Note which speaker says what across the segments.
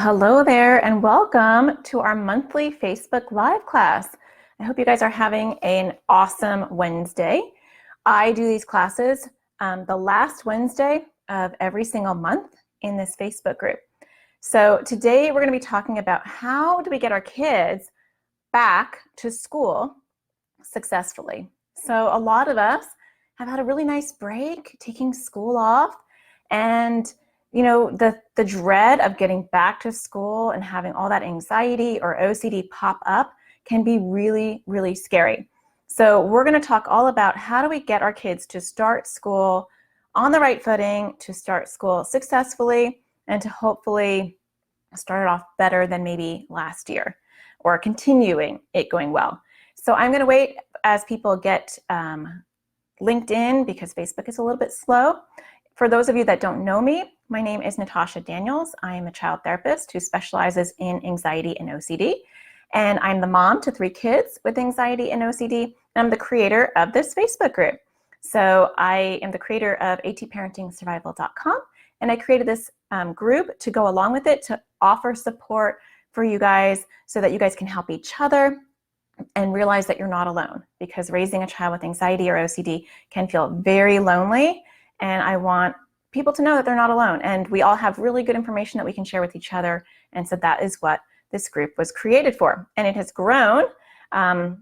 Speaker 1: Hello there and welcome to our monthly Facebook Live class. I hope you guys are having an awesome Wednesday. I do these classes the last Wednesday of every single month in this Facebook group. So today we're going to be talking about how do we get our kids back to school successfully. So a lot of us have had a really nice break, taking school off, and the dread of getting back to school and having all that anxiety or OCD pop up can be really, really scary. So we're going to talk all about how do we get our kids to start school on the right footing, to start school successfully, and to hopefully start it off better than maybe last year or continuing it going well. So I'm going to wait as people get linked in because Facebook is a little bit slow. For those of you that don't know me, my name is Natasha Daniels. I am a child therapist who specializes in anxiety and OCD. And I'm the mom to 3 kids with anxiety and OCD. And I'm the creator of this Facebook group. So I am the creator of atparentingsurvival.com. And I created this group to go along with it to offer support for you guys so that you guys can help each other and realize that you're not alone, because raising a child with anxiety or OCD can feel very lonely. And I want people to know that they're not alone. And we all have really good information that we can share with each other. And so that is what this group was created for. And it has grown in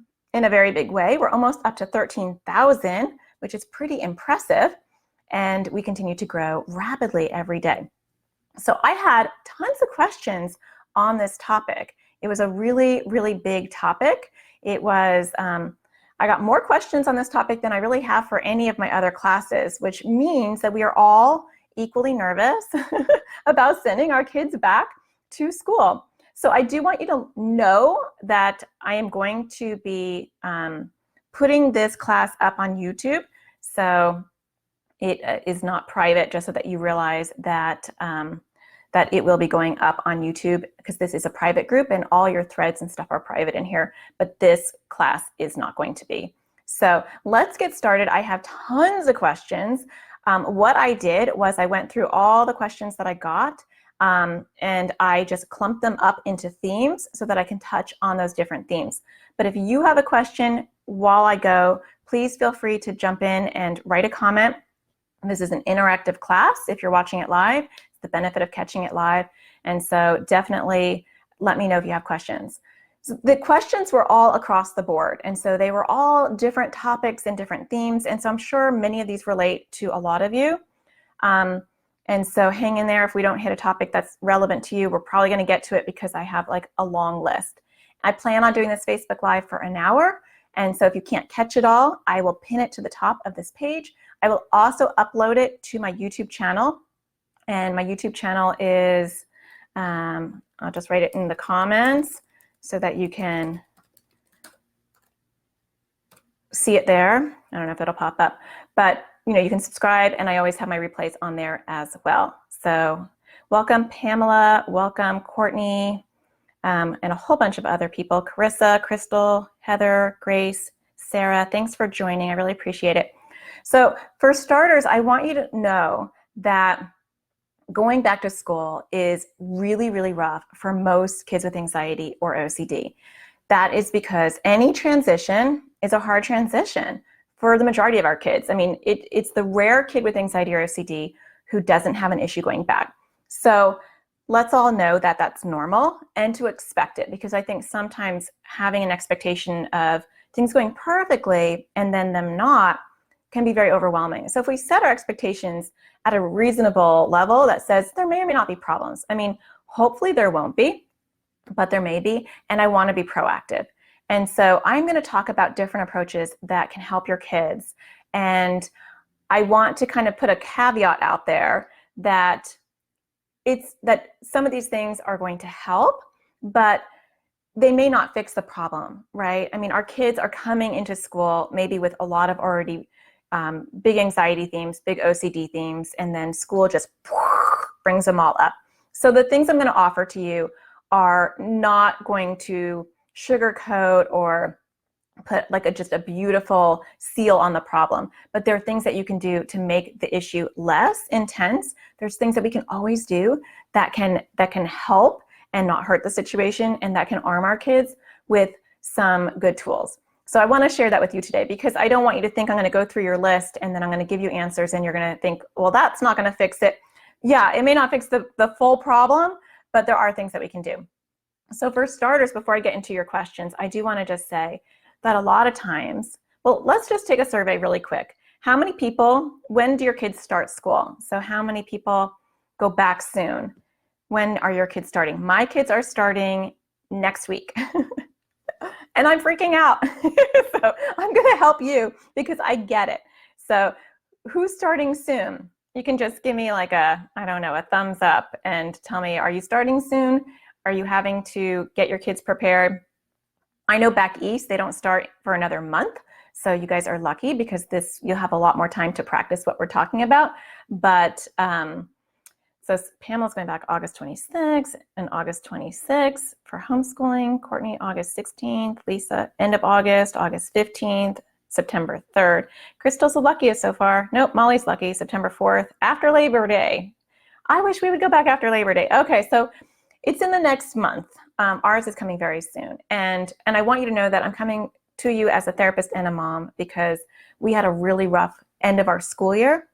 Speaker 1: a very big way. We're almost up to 13,000, which is pretty impressive. And we continue to grow rapidly every day. So I had tons of questions on this topic. It was a really, really big topic. It was, I got more questions on this topic than I really have for any of my other classes, which means that we are all equally nervous about sending our kids back to school. So I do want you to know that I am going to be putting this class up on YouTube. So it is not private, just so that you realize that that it will be going up on YouTube, because this is a private group and all your threads and stuff are private in here, but this class is not going to be. So let's get started. I have tons of questions. What I did was I went through all the questions that I got and I just clumped them up into themes so that I can touch on those different themes. But if you have a question while I go, please feel free to jump in and write a comment. This is an interactive class. If you're watching it live, the benefit of catching it live. And so definitely let me know if you have questions. So the questions were all across the board. And so they were all different topics and different themes. And so I'm sure many of these relate to a lot of you. And so hang in there. If we don't hit a topic that's relevant to you, we're probably going to get to it because I have like a long list. I plan on doing this Facebook Live for an hour. And so if you can't catch it all, I will pin it to the top of this page. I will also upload it to my YouTube channel. And my YouTube channel is, I'll just write it in the comments so that you can see it there. I don't know if it'll pop up, but you can subscribe, and I always have my replays on there as well. So welcome Pamela, welcome Courtney, and a whole bunch of other people. Carissa, Crystal, Heather, Grace, Sarah, thanks for joining. I really appreciate it. So for starters, I want you to know that going back to school is really, really rough for most kids with anxiety or OCD. That is because any transition is a hard transition for the majority of our kids. I mean, it's the rare kid with anxiety or OCD who doesn't have an issue going back. So let's all know that that's normal and to expect it, because I think sometimes having an expectation of things going perfectly and then them not can be very overwhelming. So if we set our expectations at a reasonable level that says there may or may not be problems. I mean, hopefully there won't be, but there may be, and I want to be proactive. And so I'm going to talk about different approaches that can help your kids. And I want to kind of put a caveat out there that some of these things are going to help, but they may not fix the problem, right? I mean, our kids are coming into school maybe with a lot of already big anxiety themes, big OCD themes, and then school just brings them all up. So the things I'm going to offer to you are not going to sugarcoat or put like just a beautiful seal on the problem, but there are things that you can do to make the issue less intense. There's things that we can always do that can help and not hurt the situation, and that can arm our kids with some good tools. So I want to share that with you today, because I don't want you to think I'm going to go through your list and then I'm going to give you answers and you're going to think, well, that's not going to fix it. Yeah, it may not fix the full problem, but there are things that we can do. So for starters, before I get into your questions, I do want to just say that a lot of times, well, let's just take a survey really quick. How many people, when do your kids start school? So how many people go back soon? When are your kids starting? My kids are starting next week. And I'm freaking out. So I'm going to help you because I get it. So who's starting soon? You can just give me like a thumbs up and tell me, are you starting soon? Are you having to get your kids prepared? I know back east, they don't start for another month. So you guys are lucky because you'll have a lot more time to practice what we're talking about. But so Pamela's going back August 26th and August 26th for homeschooling. Courtney, August 16th. Lisa, end of August, August 15th, September 3rd. Crystal's the luckiest so far. Nope, Molly's lucky, September 4th, after Labor Day. I wish we would go back after Labor Day. Okay, so it's in the next month. Ours is coming very soon. And I want you to know that I'm coming to you as a therapist and a mom because we had a really rough end of our school year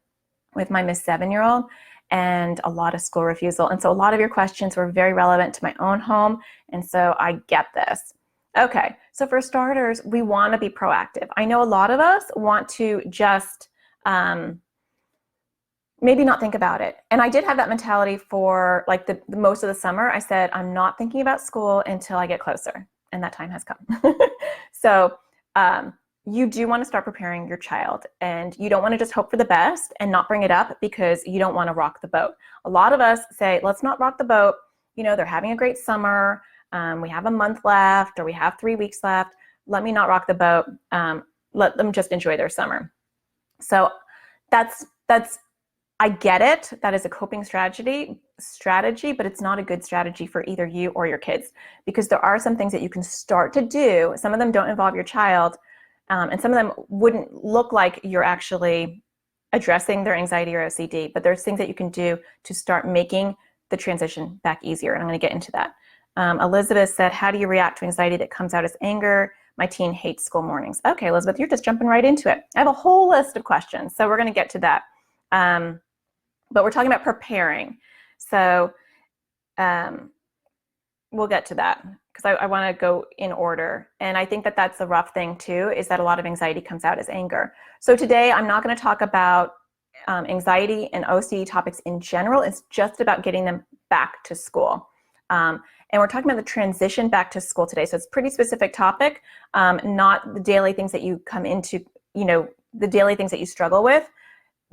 Speaker 1: with my Miss 7-year-old and a lot of school refusal. And so a lot of your questions were very relevant to my own home. And so I get this. Okay, so for starters, we want to be proactive. I know a lot of us want to just maybe not think about it. And I did have that mentality for like the most of the summer. I said, I'm not thinking about school until I get closer. And that time has come. So you do want to start preparing your child, and you don't want to just hope for the best and not bring it up because you don't want to rock the boat. A lot of us say, let's not rock the boat. You know, they're having a great summer. We have a month left, or we have 3 weeks left. Let me not rock the boat. Let them just enjoy their summer. So that's I get it. That is a coping strategy, but it's not a good strategy for either you or your kids, because there are some things that you can start to do. Some of them don't involve your child, and some of them wouldn't look like you're actually addressing their anxiety or OCD, but there's things that you can do to start making the transition back easier, and I'm going to get into that. Elizabeth said, how do you react to anxiety that comes out as anger? My teen hates school mornings. Okay, Elizabeth, you're just jumping right into it. I have a whole list of questions, so we're going to get to that. But we're talking about preparing. So we'll get to that because I want to go in order. And I think that that's the rough thing too, is that a lot of anxiety comes out as anger. So today I'm not going to talk about anxiety and OCD topics in general. It's just about getting them back to school. And we're talking about the transition back to school today. So it's a pretty specific topic, not the daily things that you come into, the daily things that you struggle with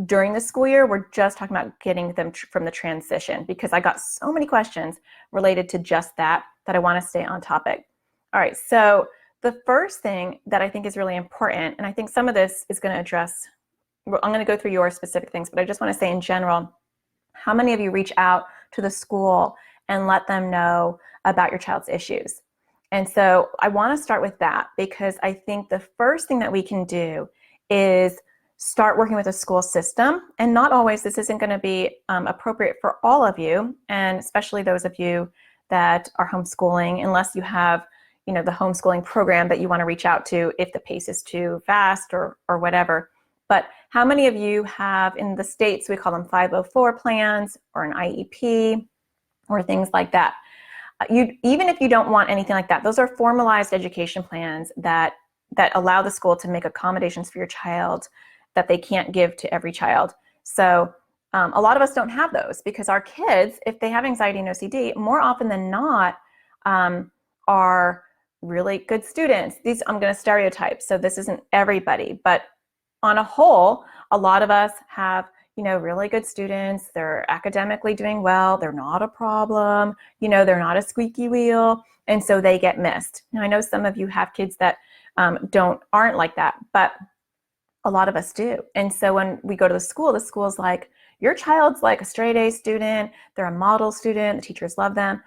Speaker 1: during the school year. We're just talking about getting them from the transition, because I got so many questions related to just that I want to stay on topic. All right, so the first thing that I think is really important, and I think some of this is going to address, I'm going to go through your specific things, but I just want to say in general, how many of you reach out to the school and let them know about your child's issues? And so I want to start with that, because I think the first thing that we can do is start working with a school system. And not always, this isn't going to be appropriate for all of you, and especially those of you that are homeschooling, unless you have, the homeschooling program that you want to reach out to if the pace is too fast or whatever. But how many of you have, in the States, we call them 504 plans or an IEP or things like that? Even if you don't want anything like that, those are formalized education plans that allow the school to make accommodations for your child that they can't give to every child. So a lot of us don't have those, because our kids, if they have anxiety and OCD, more often than not, are really good students. I'm going to stereotype, so this isn't everybody, but on a whole, a lot of us have, really good students. They're academically doing well. They're not a problem. They're not a squeaky wheel. And so they get missed. Now, I know some of you have kids that aren't like that, but a lot of us do. And so when we go to the school's like, your child's like a straight A student. They're a model student. The teachers love them.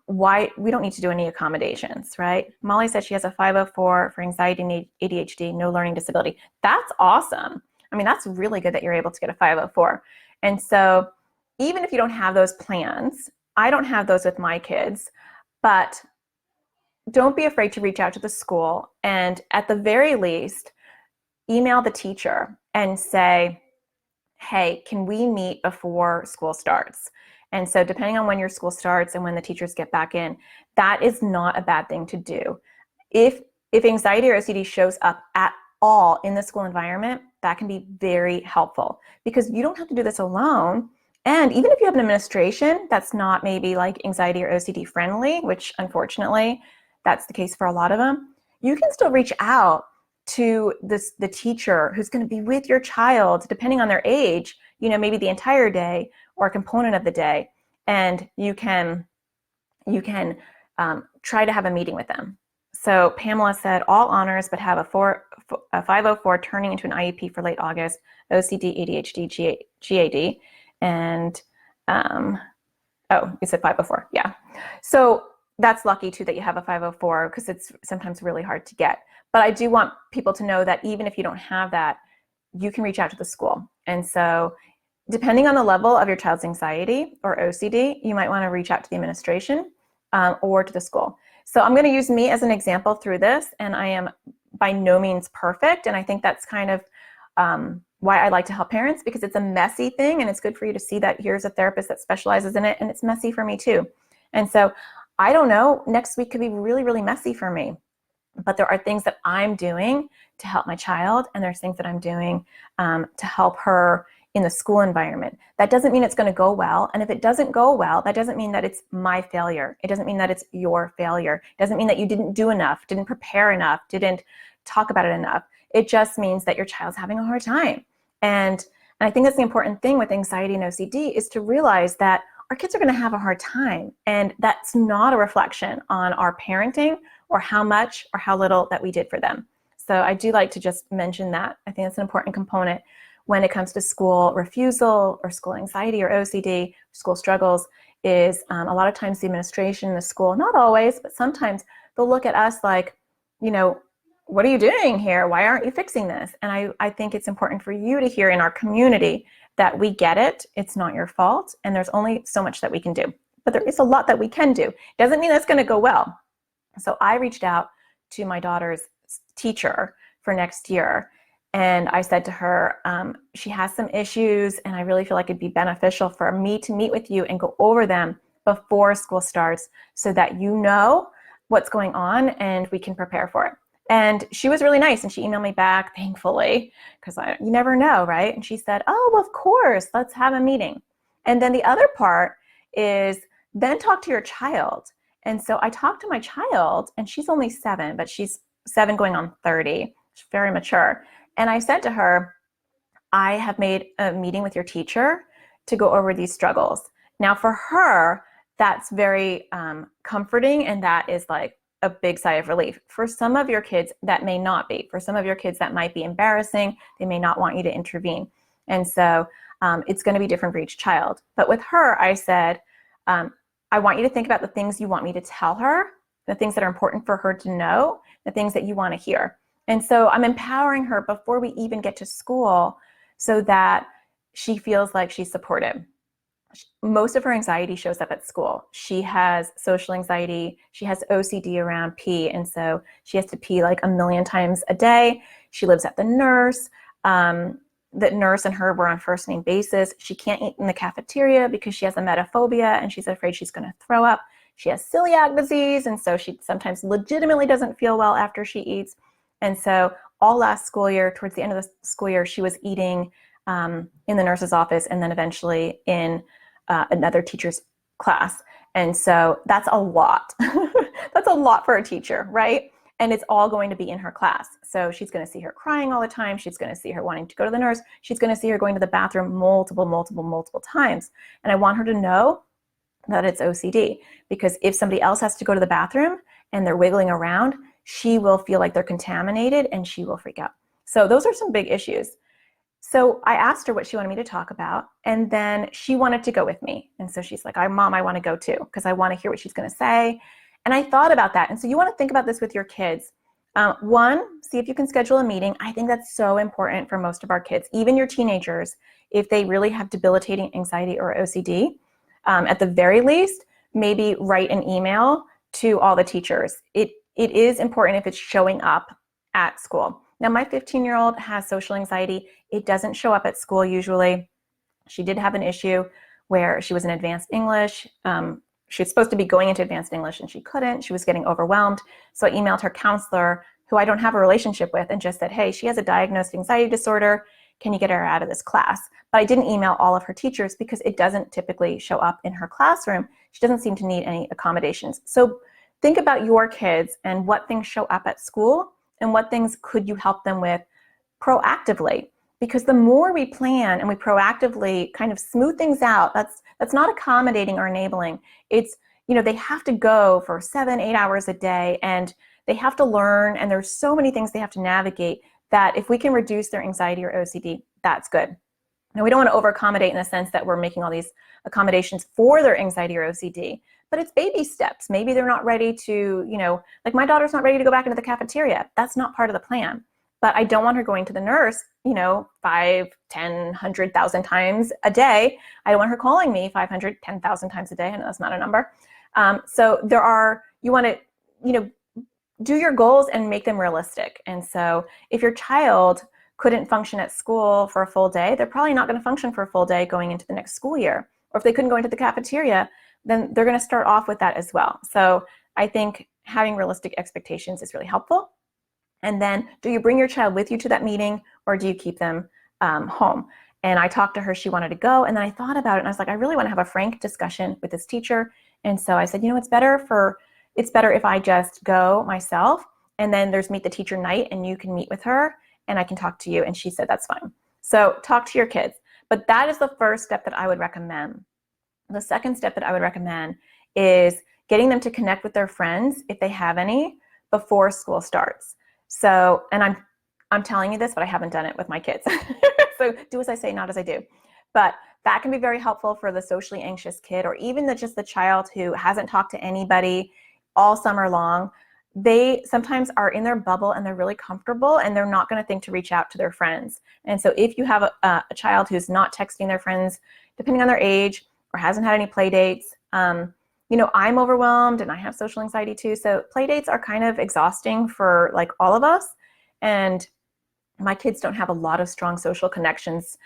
Speaker 1: Why? We don't need to do any accommodations, right? Molly said she has a 504 for anxiety and ADHD, no learning disability. That's awesome. I mean, that's really good that you're able to get a 504. And so even if you don't have those plans, I don't have those with my kids, but don't be afraid to reach out to the school, and at the very least, email the teacher and say, hey, can we meet before school starts? And so depending on when your school starts and when the teachers get back in, that is not a bad thing to do. If anxiety or OCD shows up at all in the school environment, that can be very helpful, because you don't have to do this alone. And even if you have an administration that's not maybe like anxiety or OCD friendly, which unfortunately that's the case for a lot of them, you can still reach out to the teacher who's going to be with your child, depending on their age, maybe the entire day or a component of the day, and you can try to have a meeting with them. So Pamela said, all honors, but have a 504 turning into an IEP for late August, OCD, ADHD, GAD, and you said 504, yeah. So that's lucky too that you have a 504, because it's sometimes really hard to get. But I do want people to know that even if you don't have that, you can reach out to the school. And so depending on the level of your child's anxiety or OCD, you might want to reach out to the administration or to the school. So I'm going to use me as an example through this, and I am by no means perfect. And I think that's kind of why I like to help parents, because it's a messy thing, and it's good for you to see that here's a therapist that specializes in it, and it's messy for me too. And so I don't know, next week could be really, really messy for me. But there are things that I'm doing to help my child, and there's things that I'm doing to help her in the school environment. That doesn't mean it's going to go well. And if it doesn't go well, that doesn't mean that it's my failure. It doesn't mean that it's your failure. It doesn't mean that you didn't do enough, didn't prepare enough, didn't talk about it enough. It just means that your child's having a hard time. And I think that's the important thing with anxiety and OCD, is to realize that our kids are going to have a hard time. And that's not a reflection on our parenting or how much or how little that we did for them. So I do like to just mention that. I think it's an important component when it comes to school refusal or school anxiety or OCD, school struggles, is a lot of times the administration, the school, not always, but sometimes they'll look at us like, what are you doing here? Why aren't you fixing this? And I think it's important for you to hear in our community that we get it. It's not your fault. And there's only so much that we can do. But there is a lot that we can do. Doesn't mean that's going to go well. So I reached out to my daughter's teacher for next year. And I said to her, she has some issues, and I really feel like it'd be beneficial for me to meet with you and go over them before school starts, so that you know what's going on and we can prepare for it. And she was really nice, and she emailed me back, thankfully, because you never know, right? And she said, oh, well, of course, let's have a meeting. And then the other part is then talk to your child. And so I talked to my child, and she's only 7, but she's 7 going on 30. She's very mature. And I said to her, I have made a meeting with your teacher to go over these struggles. Now for her, that's very comforting, and that is like a big sigh of relief. For some of your kids, that may not be. For some of your kids, that might be embarrassing. They may not want you to intervene. And so it's going to be different for each child. But with her, I said, I want you to think about the things you want me to tell her, the things that are important for her to know, the things that you want to hear. And so I'm empowering her before we even get to school, so that she feels like she's supported. Most of her anxiety shows up at school. She has social anxiety. She has OCD around pee. And so she has to pee like 1 million times a day. She lives at the nurse. The nurse and her were on first name basis. She can't eat in the cafeteria because she has emetophobia, and she's afraid she's going to throw up. She has celiac disease, and so she sometimes legitimately doesn't feel well after she eats. And so all last school year, towards the end of the school year, she was eating in the nurse's office, and then eventually in another teacher's class. And so that's a lot. That's a lot for a teacher, right? And it's all going to be in her class. So she's going to see her crying all the time. She's going to see her wanting to go to the nurse. She's going to see her going to the bathroom multiple times. And I want her to know that it's OCD, because if somebody else has to go to the bathroom and they're wiggling around, she will feel like they're contaminated and she will freak out. So those are some big issues. So I asked her what she wanted me to talk about, and then she wanted to go with me. And so she's like, Mom, I want to go too, because I want to hear what she's going to say. And I thought about that. And so you want to think about this with your kids. One, see if you can schedule a meeting. I think that's so important for most of our kids, even your teenagers, if they really have debilitating anxiety or OCD. At the very least, maybe write an email to all the teachers. It is important if it's showing up at school. Now, my 15-year-old has social anxiety. It doesn't show up at school usually. She did have an issue where she was in advanced English. She was supposed to be going into advanced English and she couldn't. She was getting overwhelmed. So I emailed her counselor, who I don't have a relationship with, and just said, hey, she has a diagnosed anxiety disorder. Can you get her out of this class? But I didn't email all of her teachers because it doesn't typically show up in her classroom. She doesn't seem to need any accommodations. So think about your kids and what things show up at school and what things could you help them with proactively. Because the more we plan and we proactively kind of smooth things out, that's not accommodating or enabling. It's, they have to go for 7-8 hours a day and they have to learn, and there's so many things they have to navigate that if we can reduce their anxiety or OCD, that's good. Now, we don't want to over-accommodate in the sense that we're making all these accommodations for their anxiety or OCD, but it's baby steps. Maybe they're not ready to, like my daughter's not ready to go back into the cafeteria. That's not part of the plan. But I don't want her going to the nurse, 5, 10, 100,000 times a day. I don't want her calling me 500, 10,000 times a day. I know that's not a number. So you want to, do your goals and make them realistic. And so if your child couldn't function at school for a full day, they're probably not going to function for a full day going into the next school year. Or if they couldn't go into the cafeteria, then they're going to start off with that as well. So I think having realistic expectations is really helpful. And then, do you bring your child with you to that meeting, or do you keep them home? And I talked to her, she wanted to go, and then I thought about it, and I was like, I really want to have a frank discussion with this teacher. And so I said, it's better if I just go myself, and then there's meet the teacher night, and you can meet with her, and I can talk to you. And she said, that's fine. So talk to your kids. But that is the first step that I would recommend. The second step that I would recommend is getting them to connect with their friends, if they have any, before school starts. So, and I'm telling you this, but I haven't done it with my kids. So do as I say, not as I do. But that can be very helpful for the socially anxious kid, or even just the child who hasn't talked to anybody all summer long. They sometimes are in their bubble and they're really comfortable, and they're not going to think to reach out to their friends. And so if you have a child who's not texting their friends, depending on their age, or hasn't had any play dates, I'm overwhelmed and I have social anxiety too. So play dates are kind of exhausting for like all of us. And my kids don't have a lot of strong social connections,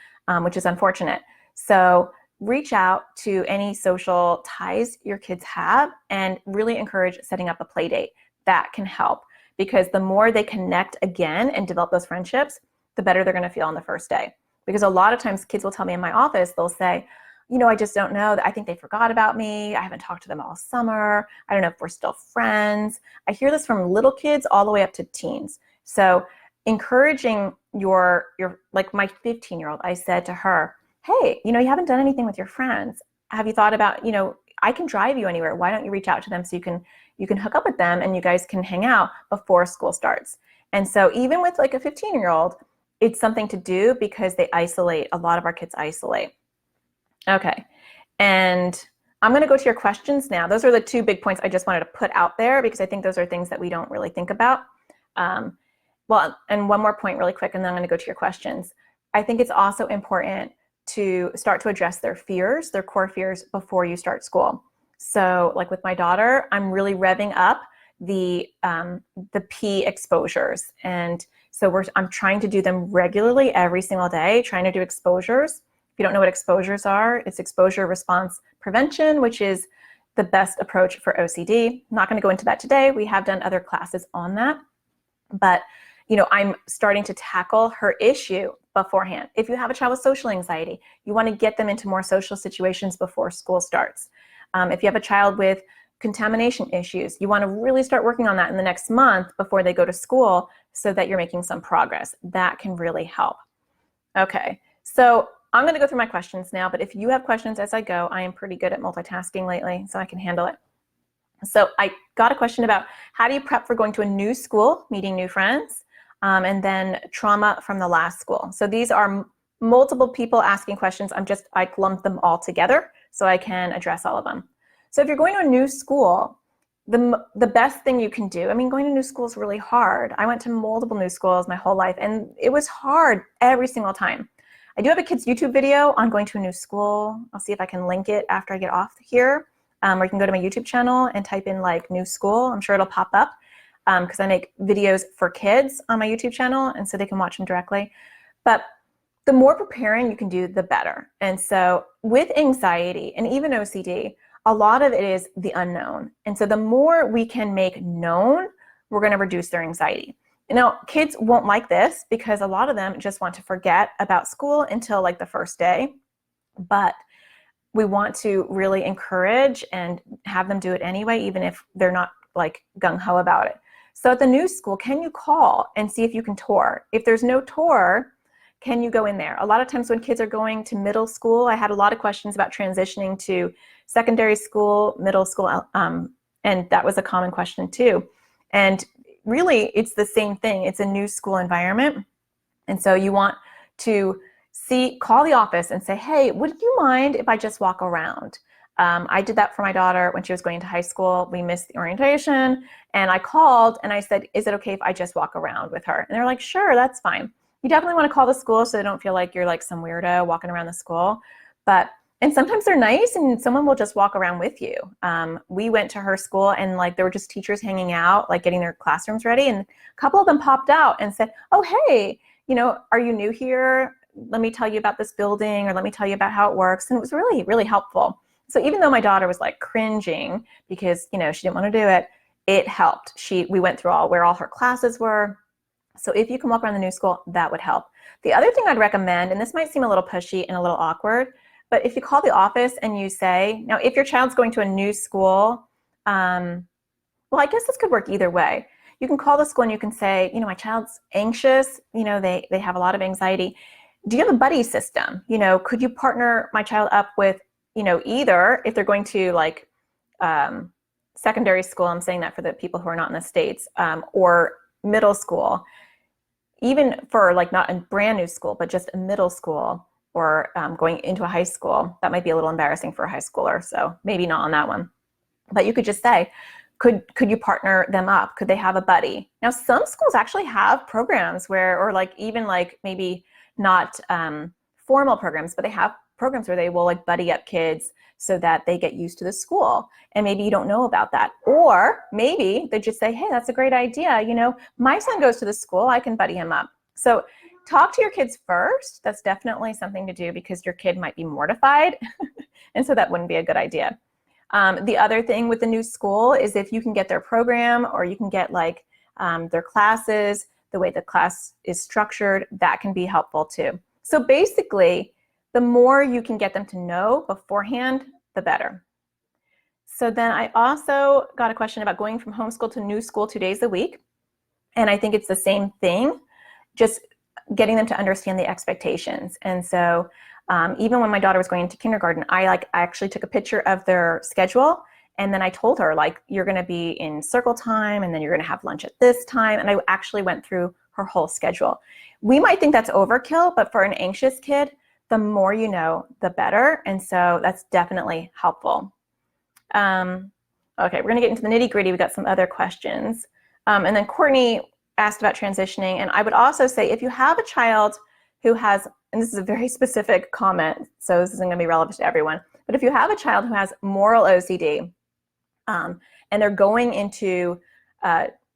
Speaker 1: which is unfortunate. So reach out to any social ties your kids have and really encourage setting up a play date. That can help, because the more they connect again and develop those friendships, the better they're going to feel on the first day. Because a lot of times kids will tell me in my office, they'll say, I just don't know. I think they forgot about me. I haven't talked to them all summer. I don't know if we're still friends. I hear this from little kids all the way up to teens. So encouraging like my 15-year-old, I said to her, hey, you haven't done anything with your friends. Have you thought about, I can drive you anywhere. Why don't you reach out to them so you can hook up with them and you guys can hang out before school starts? And so even with like a 15-year-old, it's something to do because they isolate. A lot of our kids isolate. Okay, and I'm going to go to your questions now. Those are the two big points I just wanted to put out there, because I think those are things that we don't really think about. And one more point really quick, and then I'm going to go to your questions. I think it's also important to start to address their fears, their core fears, before you start school. So like with my daughter, I'm really revving up the P exposures. And so I'm trying to do them regularly every single day, trying to do exposures. If you don't know what exposures are, it's exposure response prevention, which is the best approach for OCD. I'm not going to go into that today. We have done other classes on that. But, I'm starting to tackle her issue beforehand. If you have a child with social anxiety, you want to get them into more social situations before school starts. If you have a child with contamination issues, you want to really start working on that in the next month before they go to school, so that you're making some progress. That can really help. Okay, so I'm going to go through my questions now, but if you have questions as I go, I am pretty good at multitasking lately, so I can handle it. So I got a question about how do you prep for going to a new school, meeting new friends, and then trauma from the last school. So these are multiple people asking questions. I lumped them all together so I can address all of them. So if you're going to a new school, the best thing you can do, going to new school is really hard. I went to multiple new schools my whole life, and it was hard every single time. I do have a kid's YouTube video on going to a new school. I'll see if I can link it after I get off here. or you can go to my YouTube channel and type in like new school. I'm sure it'll pop up because I make videos for kids on my YouTube channel, and so they can watch them directly. But the more preparing you can do, the better. And so with anxiety and even OCD, a lot of it is the unknown. And so the more we can make known, we're going to reduce their anxiety. Now, kids won't like this because a lot of them just want to forget about school until like the first day. But we want to really encourage and have them do it anyway, even if they're not like gung-ho about it. So at the new school, can you call and see if you can tour? If there's no tour, can you go in there? A lot of times when kids are going to middle school, I had a lot of questions about transitioning to secondary school, middle school, and that was a common question too. And really, it's the same thing. It's a new school environment. And so you want to call the office and say, hey, would you mind if I just walk around? I did that for my daughter when she was going to high school. We missed the orientation, and I called and I said, is it okay if I just walk around with her? And they're like, sure, that's fine. You definitely want to call the school so they don't feel like you're like some weirdo walking around the school. And sometimes they're nice and someone will just walk around with you. We went to her school and like there were just teachers hanging out, like getting their classrooms ready. And a couple of them popped out and said, oh, hey, are you new here? Let me tell you about this building, or let me tell you about how it works. And it was really, really helpful. So even though my daughter was like cringing because, she didn't want to do it, it helped. We went through where all her classes were. So if you can walk around the new school, that would help. The other thing I'd recommend, and this might seem a little pushy and a little awkward, but if you call the office and you say, now if your child's going to a new school, well, I guess this could work either way. You can call the school and you can say, my child's anxious, they have a lot of anxiety. Do you have a buddy system? Could you partner my child up with, either if they're going to like secondary school, I'm saying that for the people who are not in the States, or middle school, even for like not a brand new school, but just a middle school, or going into a high school. That might be a little embarrassing for a high schooler, so maybe not on that one. But you could just say, could you partner them up? Could they have a buddy? Now, some schools actually have programs or like even like maybe not formal programs, but they have programs where they will like buddy up kids so that they get used to the school. And maybe you don't know about that. Or maybe they just say, hey, that's a great idea. My son goes to the school, I can buddy him up. So talk to your kids first. That's definitely something to do because your kid might be mortified. And so that wouldn't be a good idea. The other thing with the new school is if you can get their program, or you can get like their classes, the way the class is structured, that can be helpful too. So basically, the more you can get them to know beforehand, the better. So then I also got a question about going from homeschool to new school 2 days a week. And I think it's the same thing, just getting them to understand the expectations. And so even when my daughter was going into kindergarten, I actually took a picture of their schedule. And then I told her, like, you're going to be in circle time, and then you're going to have lunch at this time. And I actually went through her whole schedule. We might think that's overkill, but for an anxious kid, the more you know, the better. And so that's definitely helpful. Okay, we're going to get into the nitty gritty. We got some other questions. And then Courtney asked about transitioning. And I would also say, if you have a child who has, and this is a very specific comment, so this isn't going to be relevant to everyone, but if you have a child who has moral OCD, and they're going into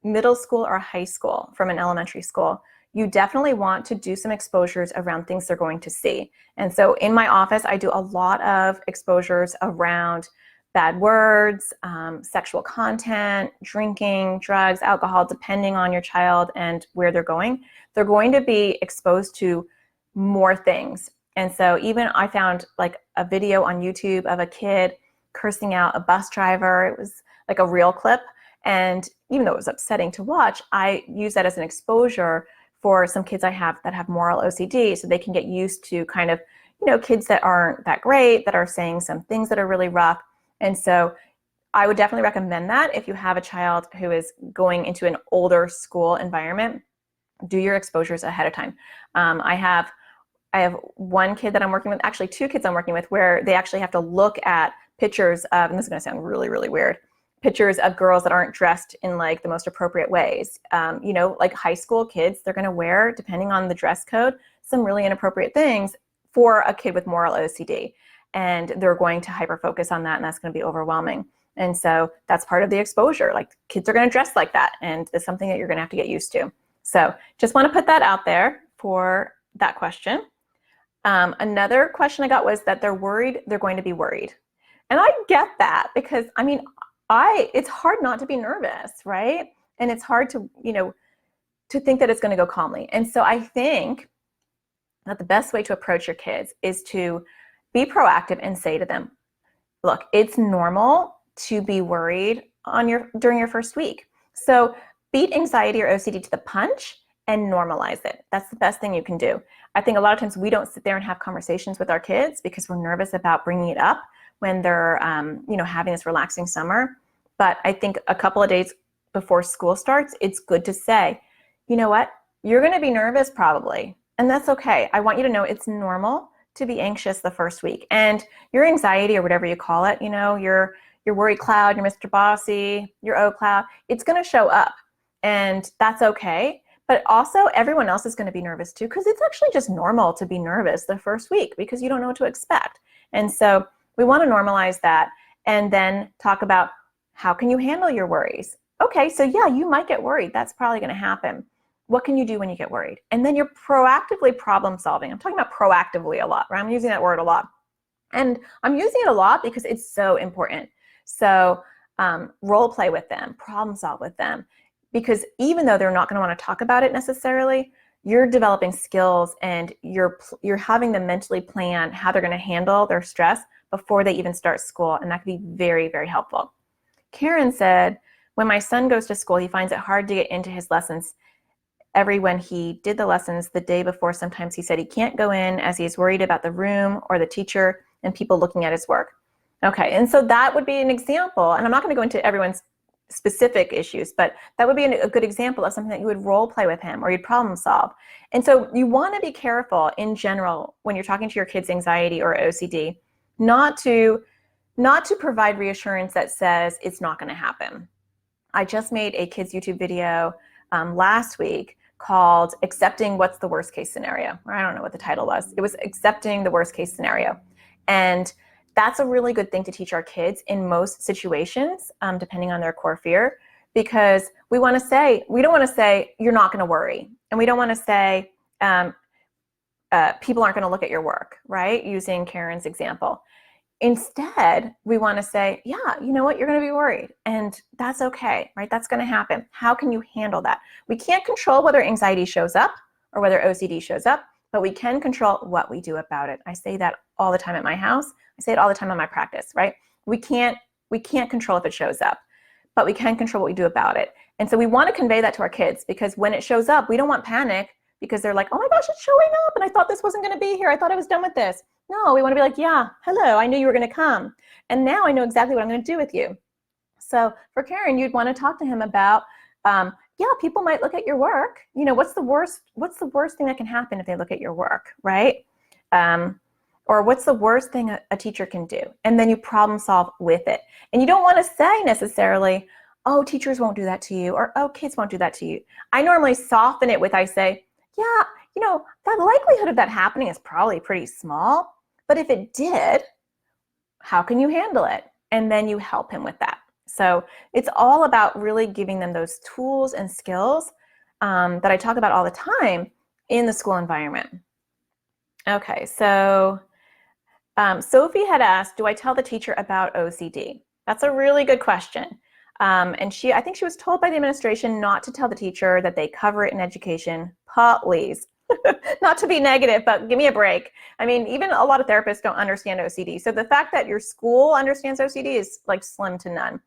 Speaker 1: middle school or high school from an elementary school, you definitely want to do some exposures around things they're going to see. And so in my office, I do a lot of exposures around bad words, sexual content, drinking, drugs, alcohol, depending on your child and where they're going. They're going to be exposed to more things. And so even I found like a video on YouTube of a kid cursing out a bus driver. It was like a real clip. And even though it was upsetting to watch, I use that as an exposure for some kids I have that have moral OCD, so they can get used to kind of, kids that aren't that great, that are saying some things that are really rough. And so I would definitely recommend that if you have a child who is going into an older school environment, do your exposures ahead of time. I have one kid that I'm working with, actually 2 kids I'm working with, where they actually have to look at pictures of, and this is going to sound really, really weird, pictures of girls that aren't dressed in like the most appropriate ways. Like high school kids, they're going to wear, depending on the dress code, some really inappropriate things for a kid with moral OCD. and they're going to hyper focus on that, and that's going to be overwhelming. And so that's part of the exposure. Like, kids are going to dress like that, and it's something that you're going to have to get used to. So just want to put that out there for that question. Another question I got was that they're worried they're going to be worried. And I get that, because I mean, it's hard not to be nervous, right? And it's hard to, to think that it's going to go calmly. And so I think that the best way to approach your kids is to be proactive and say to them, look, it's normal to be worried during your first week. So beat anxiety or OCD to the punch and normalize it. That's the best thing you can do. I think a lot of times we don't sit there and have conversations with our kids because we're nervous about bringing it up when they're, having this relaxing summer. But I think a couple of days before school starts, it's good to say, you know what, you're going to be nervous probably, and that's okay. I want you to know it's normal to be anxious the first week, and your anxiety, or whatever you call it, your worry cloud, your Mr. Bossy, your O cloud, it's going to show up, and that's okay. But also everyone else is going to be nervous too, because it's actually just normal to be nervous the first week because you don't know what to expect. And so we want to normalize that, and then talk about how can you handle your worries. Okay, so yeah, you might get worried. That's probably going to happen. What can you do when you get worried? And then you're proactively problem solving. I'm talking about proactively a lot, right? I'm using that word a lot. And I'm using it a lot because it's so important. So role play with them, problem solve with them, because even though they're not going to want to talk about it necessarily, you're developing skills, and you're having them mentally plan how they're going to handle their stress before they even start school. And that can be very, very helpful. Karen said, when my son goes to school, he finds it hard to get into his lessons. When he did the lessons the day before, sometimes he said he can't go in as he's worried about the room or the teacher and people looking at his work. Okay, and so that would be an example, and I'm not going to go into everyone's specific issues, but that would be a good example of something that you would role play with him, or you'd problem solve. And so you want to be careful in general when you're talking to your kids' anxiety or OCD, not to provide reassurance that says it's not going to happen. I just made a kids YouTube video last week called Accepting What's the Worst Case Scenario, or I don't know what the title was. It was Accepting the Worst Case Scenario. And that's a really good thing to teach our kids in most situations, depending on their core fear, because we don't want to say you're not going to worry. And we don't want to say people aren't going to look at your work, right? Using Karen's example. Instead, we want to say, yeah, you know what, you're going to be worried, and that's okay, right? That's going to happen. How can you handle that? We can't control whether anxiety shows up or whether OCD shows up, but we can control what we do about it. I say that all the time at my house. I say it all the time in my practice, right? We can't control if it shows up, but we can control what we do about it. And so we want to convey that to our kids, because when it shows up, we don't want panic, because they're like, oh my gosh, it's showing up, and I thought this wasn't going to be here. I thought I was done with this. No, we want to be like, yeah, hello, I knew you were going to come, and now I know exactly what I'm going to do with you. So for Karen, you'd want to talk to him about, yeah, people might look at your work. What's the worst thing that can happen if they look at your work, right? Or what's the worst thing a teacher can do? And then you problem solve with it. And you don't want to say necessarily, oh, teachers won't do that to you, or oh, kids won't do that to you. I normally soften it with, I say, yeah, that likelihood of that happening is probably pretty small, but if it did, how can you handle it? And then you help him with that. So it's all about really giving them those tools and skills that I talk about all the time in the school environment. Okay, so Sophie had asked, do I tell the teacher about OCD? That's a really good question. And I think she was told by the administration not to tell the teacher that they cover it in education. Please. Not to be negative, but give me a break. I mean, even a lot of therapists don't understand OCD. So the fact that your school understands OCD is like slim to none.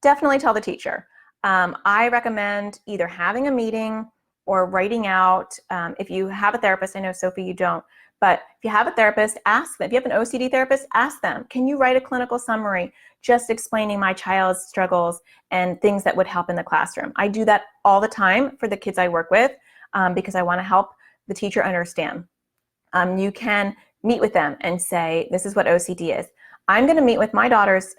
Speaker 1: Definitely tell the teacher. I recommend either having a meeting or writing out, if you have a therapist, I know Sophie, you don't, but if you have a therapist, ask them. If you have an OCD therapist, ask them, can you write a clinical summary just explaining my child's struggles and things that would help in the classroom? I do that all the time for the kids I work with because I want to help the teacher understand. You can meet with them and say, this is what OCD is. I'm going to meet with my daughter's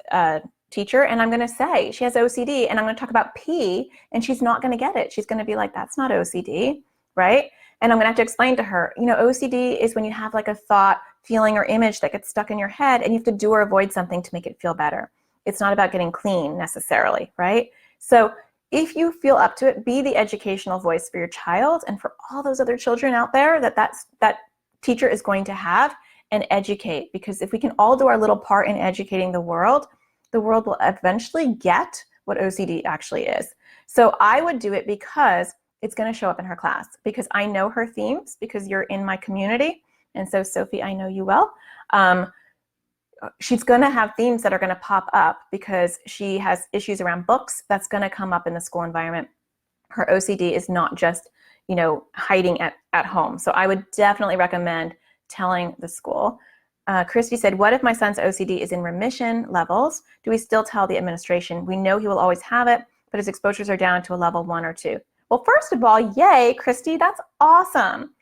Speaker 1: teacher, and I'm going to say she has OCD, and I'm going to talk about P, and she's not going to get it. She's going to be like, that's not OCD, right? And I'm gonna have to explain to her, OCD is when you have like a thought, feeling, or image that gets stuck in your head and you have to do or avoid something to make it feel better. It's not about getting clean necessarily, right? So if you feel up to it, be the educational voice for your child and for all those other children out there that teacher is going to have, and educate. Because if we can all do our little part in educating the world will eventually get what OCD actually is. So I would do it because it's going to show up in her class, because I know her themes, because you're in my community. And so Sophie, I know you well. She's going to have themes that are going to pop up because she has issues around books. That's going to come up in the school environment. Her OCD is not just, hiding at home. So I would definitely recommend telling the school. Christy said, what if my son's OCD is in remission levels? Do we still tell the administration? We know he will always have it, but his exposures are down to a level 1 or 2. Well, first of all, yay, Christy, that's awesome.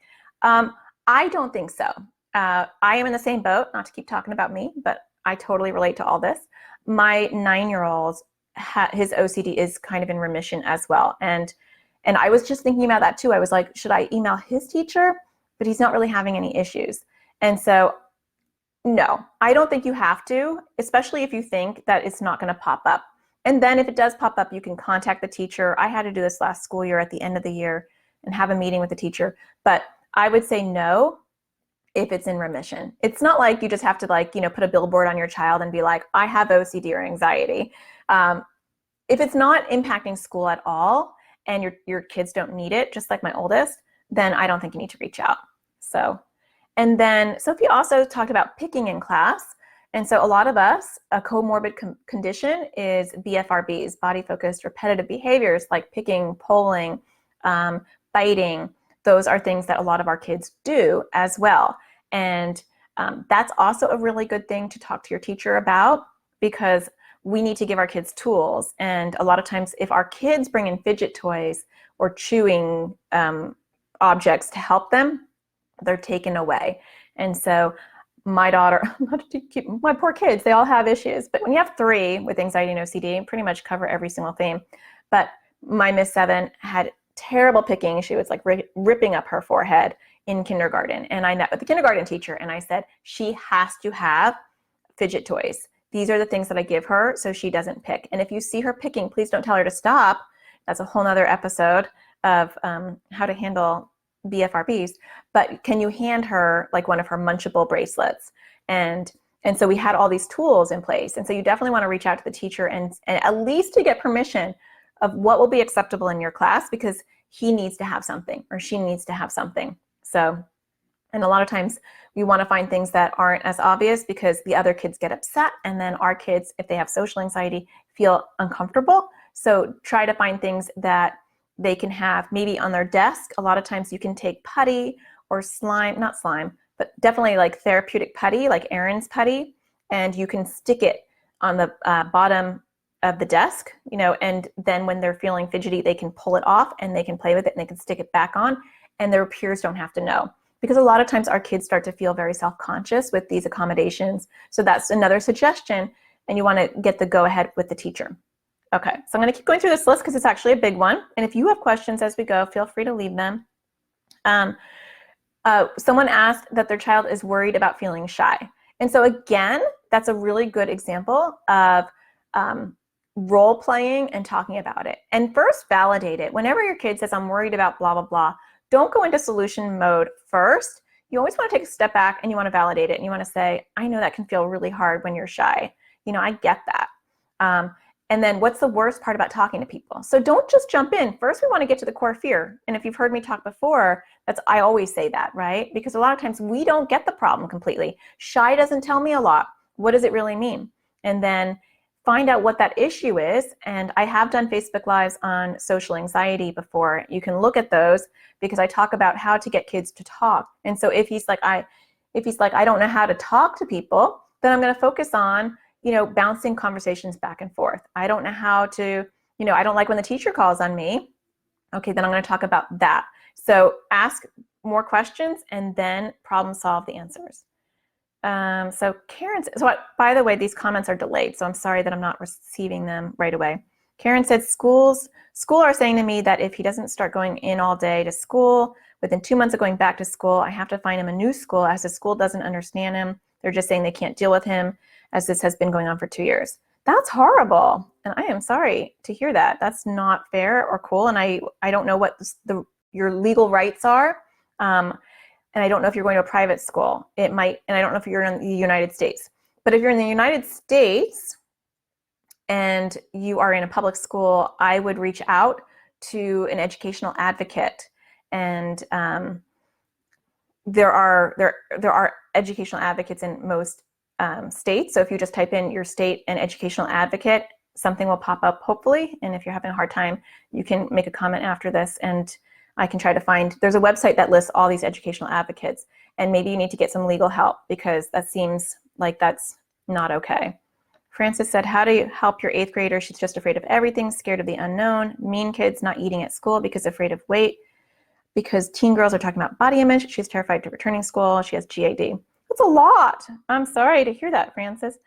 Speaker 1: I don't think so. I am in the same boat, not to keep talking about me, but I totally relate to all this. My 9-year-old, his OCD is kind of in remission as well. And I was just thinking about that too. I was like, should I email his teacher? But he's not really having any issues. And so, no, I don't think you have to, especially if you think that it's not going to pop up. And then if it does pop up, you can contact the teacher. I had to do this last school year at the end of the year and have a meeting with the teacher. But I would say no if it's in remission. It's not like you just have to put a billboard on your child and be like, I have OCD or anxiety. If it's not impacting school at all and your kids don't need it, just like my oldest, then I don't think you need to reach out. So, and then Sophie also talked about picking in class. And so a lot of us, a comorbid condition is BFRBs, body-focused repetitive behaviors like picking, pulling, biting. Those are things that a lot of our kids do as well. And that's also a really good thing to talk to your teacher about, because we need to give our kids tools. And a lot of times if our kids bring in fidget toys or chewing objects to help them, they're taken away. And so my daughter, my poor kids, they all have issues. But when you have 3 with anxiety and OCD, pretty much cover every single theme. But my Miss 7 had terrible picking. She was like ripping up her forehead in kindergarten. And I met with the kindergarten teacher and I said, she has to have fidget toys. These are the things that I give her so she doesn't pick. And if you see her picking, please don't tell her to stop. That's a whole nother episode of how to handle BFRBs. But can you hand her like one of her Munchable bracelets? And so we had all these tools in place. And so you definitely want to reach out to the teacher and at least to get permission of what will be acceptable in your class, because he needs to have something or she needs to have something. So, and a lot of times we want to find things that aren't as obvious because the other kids get upset, and then our kids, if they have social anxiety, feel uncomfortable. So try to find things that they can have maybe on their desk. A lot of times you can take putty or slime, not slime, but definitely like therapeutic putty, like Aaron's putty, and you can stick it on the bottom of the desk, and then when they're feeling fidgety, they can pull it off and they can play with it and they can stick it back on, and their peers don't have to know. Because a lot of times our kids start to feel very self-conscious with these accommodations. So that's another suggestion, and you want to get the go-ahead with the teacher. Okay, so I'm going to keep going through this list because it's actually a big one. And if you have questions as we go, feel free to leave them. Someone asked that their child is worried about feeling shy. And so again, that's a really good example of role playing and talking about it. And first, validate it. Whenever your kid says, I'm worried about blah, blah, blah, don't go into solution mode first. You always want to take a step back and you want to validate it. And you want to say, I know that can feel really hard when you're shy. I get that. And then what's the worst part about talking to people? So don't just jump in. First, we want to get to the core fear. And if you've heard me talk before, I always say that, right? Because a lot of times we don't get the problem completely. Shy doesn't tell me a lot. What does it really mean? And then find out what that issue is. And I have done Facebook Lives on social anxiety before. You can look at those because I talk about how to get kids to talk. And so if he's like, I don't know how to talk to people, then I'm going to focus on bouncing conversations back and forth. I don't know how to, I don't like when the teacher calls on me. Okay, then I'm going to talk about that. So ask more questions and then problem solve the answers. So by the way, these comments are delayed, so I'm sorry that I'm not receiving them right away. Karen said school are saying to me that if he doesn't start going in all day to school, Within 2 months of going back to school, I have to find him a new school as the school doesn't understand him. They're just saying they can't deal with him as this has been going on for 2 years. That's horrible. And I am sorry to hear that. That's not fair or cool. And I don't know what your legal rights are. And I don't know if you're going to a private school. It might, and I don't know if you're in the United States. But if you're in the United States and you are in a public school, I would reach out to an educational advocate. And there are educational advocates in most states. So if you just type in your state and educational advocate, something will pop up hopefully. And if you're having a hard time, you can make a comment after this and I can try to find, there's a website that lists all these educational advocates, and maybe you need to get some legal help because that seems like that's not okay. Francis said, how do you help your 8th grader? She's just afraid of everything, scared of the unknown, mean kids, not eating at school because afraid of weight, because teen girls are talking about body image. She's terrified to returning school. She has GAD. That's a lot. I'm sorry to hear that, Francis.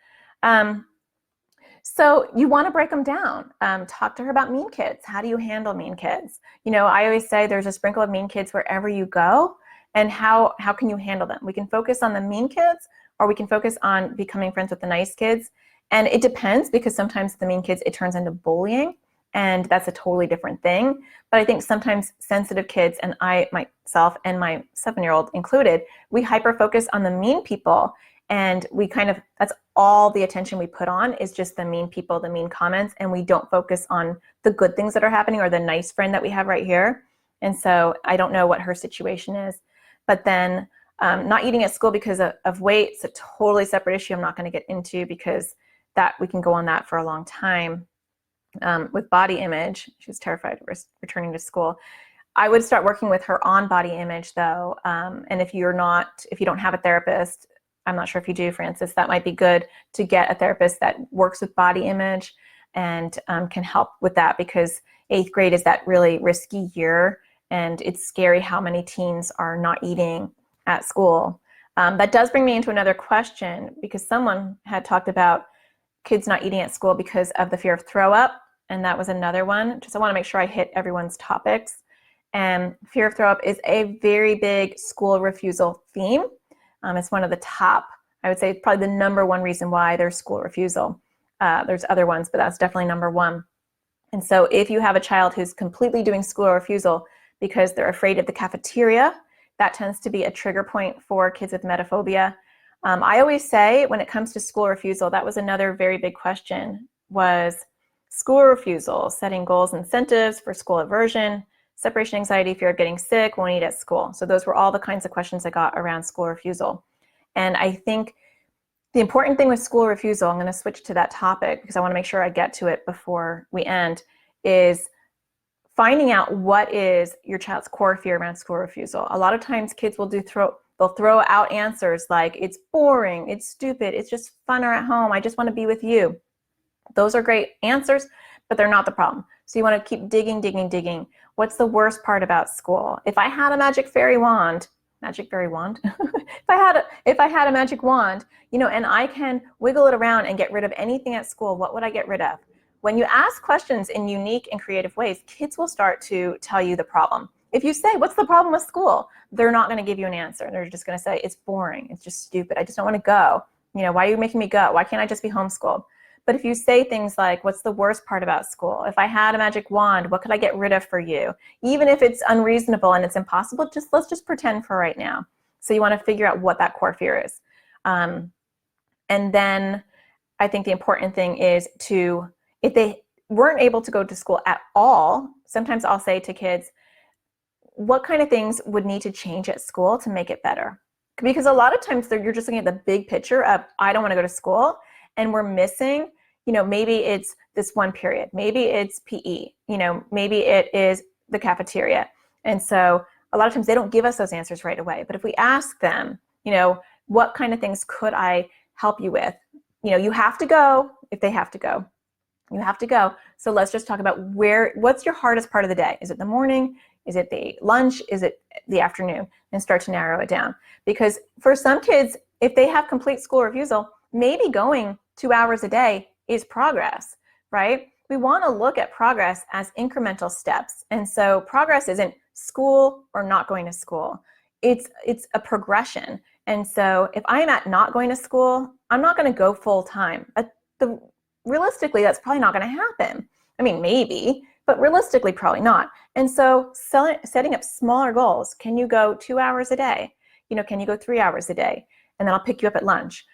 Speaker 1: So you want to break them down. Talk to her about mean kids. How do you handle mean kids? You know, I always say there's a sprinkle of mean kids wherever you go, and how can you handle them? We can focus on the mean kids, or we can focus on becoming friends with the nice kids. And it depends, because sometimes the mean kids, it turns into bullying, and that's a totally different thing. But I think sometimes sensitive kids, and I myself and my 7-year-old included, we hyper focus on the mean people, and we kind of, that's all the attention we put on is just the mean people, the mean comments, and we don't focus on the good things that are happening or the nice friend that we have right here. And so I don't know what her situation is, but then not eating at school because of weight, it's a totally separate issue I'm not going to get into, because that we can go on that for a long time. With body image, she was terrified of returning to school. I would start working with her on body image though. And if you don't have a therapist, I'm not sure if you do, Francis, that might be good to get a therapist that works with body image and can help with that, because 8th grade is that really risky year, and it's scary how many teens are not eating at school. That does bring me into another question, because someone had talked about kids not eating at school because of the fear of throw up, and that was another one. Just I want to make sure I hit everyone's topics. And fear of throw up is a very big school refusal theme. It's one of the top, I would say probably the #1 reason why there's school refusal. There's other ones, but that's definitely #1. And so if you have a child who's completely doing school refusal because they're afraid of the cafeteria, that tends to be a trigger point for kids with emetophobia. I always say when it comes to school refusal, that was another very big question, was school refusal, setting goals, incentives for school aversion, separation anxiety, fear of getting sick, won't eat at school. So those were all the kinds of questions I got around school refusal. And I think the important thing with school refusal, I'm going to switch to that topic because I want to make sure I get to it before we end, is finding out what is your child's core fear around school refusal. A lot of times kids will they'll throw out answers like, it's boring, it's stupid, it's just funner at home, I just want to be with you. Those are great answers, but they're not the problem. So you want to keep digging, digging, digging. What's the worst part about school? If I had a magic wand, if I had a magic wand, you know, and I can wiggle it around and get rid of anything at school, what would I get rid of? When you ask questions in unique and creative ways, kids will start to tell you the problem. If you say, what's the problem with school? They're not going to give you an answer. They're just going to say, it's boring. It's just stupid. I just don't want to go. You know, why are you making me go? Why can't I just be homeschooled? But if you say things like, what's the worst part about school? If I had a magic wand, what could I get rid of for you? Even if it's unreasonable and it's impossible, let's just pretend for right now. So you want to figure out what that core fear is. And then I think the important thing is if they weren't able to go to school at all, sometimes I'll say to kids, what kind of things would need to change at school to make it better? Because a lot of times you're just looking at the big picture of, I don't want to go to school, and we're missing, you know, maybe it's this one period, maybe it's PE, you know, maybe it is the cafeteria. And so a lot of times they don't give us those answers right away. But if we ask them, you know, what kind of things could I help you with? You know, you have to go if they have to go. You have to go. So let's just talk about what's your hardest part of the day? Is it the morning? Is it the lunch? Is it the afternoon? And start to narrow it down. Because for some kids, if they have complete school refusal, maybe going 2 hours a day is progress, right? We want to look at progress as incremental steps. And so progress isn't school or not going to school. It's a progression. And so if I'm at not going to school, I'm not going to go full time. Realistically, that's probably not going to happen. I mean, maybe, but realistically, probably not. And so setting up smaller goals. Can you go 2 hours a day? Can you go 3 hours a day? And then I'll pick you up at lunch.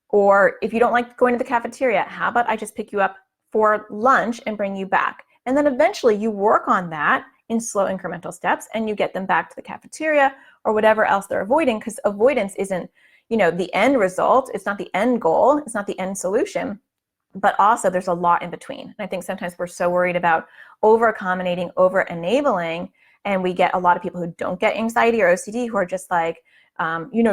Speaker 1: Or if you don't like going to the cafeteria, how about I just pick you up for lunch and bring you back? And then eventually you work on that in slow incremental steps and you get them back to the cafeteria or whatever else they're avoiding, because avoidance isn't, the end result. It's not the end goal. It's not the end solution. But also there's a lot in between. And I think sometimes we're so worried about over-accommodating, over-enabling, and we get a lot of people who don't get anxiety or OCD who are just like,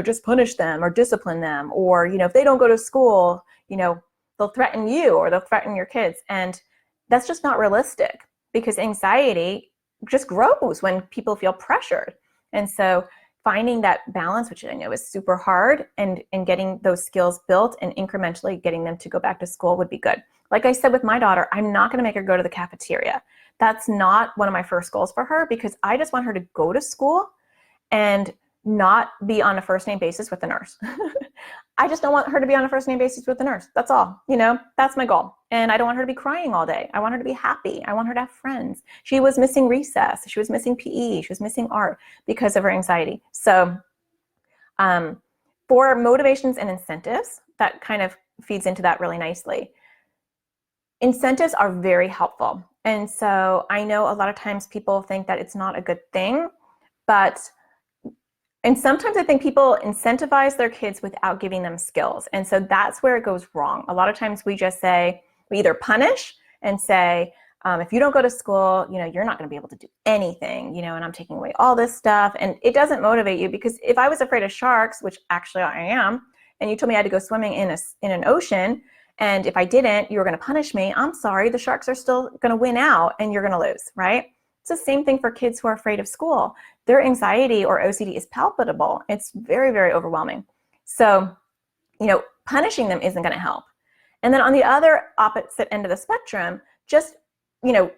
Speaker 1: just punish them or discipline them, or, if they don't go to school, they'll threaten you or they'll threaten your kids. And that's just not realistic, because anxiety just grows when people feel pressured. And so finding that balance, which I know is super hard, and getting those skills built and incrementally getting them to go back to school would be good. Like I said with my daughter, I'm not going to make her go to the cafeteria. That's not one of my first goals for her, because I just want her to go to school and not be on a first name basis with the nurse. I just don't want her to be on a first name basis with the nurse. That's all, that's my goal. And I don't want her to be crying all day. I want her to be happy. I want her to have friends. She was missing recess. She was missing PE. She was missing art because of her anxiety. So for motivations and incentives, that kind of feeds into that really nicely. Incentives are very helpful. And so I know a lot of times people think that it's not a good thing, and sometimes I think people incentivize their kids without giving them skills. And so that's where it goes wrong. A lot of times we either punish and say, if you don't go to school, you're not going to be able to do anything, and I'm taking away all this stuff. And it doesn't motivate you, because if I was afraid of sharks, which actually I am, and you told me I had to go swimming in an ocean, and if I didn't, you were going to punish me, I'm sorry, the sharks are still going to win out and you're going to lose, right? It's the same thing for kids who are afraid of school. Their anxiety or OCD is palpable. It's very, very overwhelming. So, punishing them isn't going to help. And then on the other opposite end of the spectrum, just,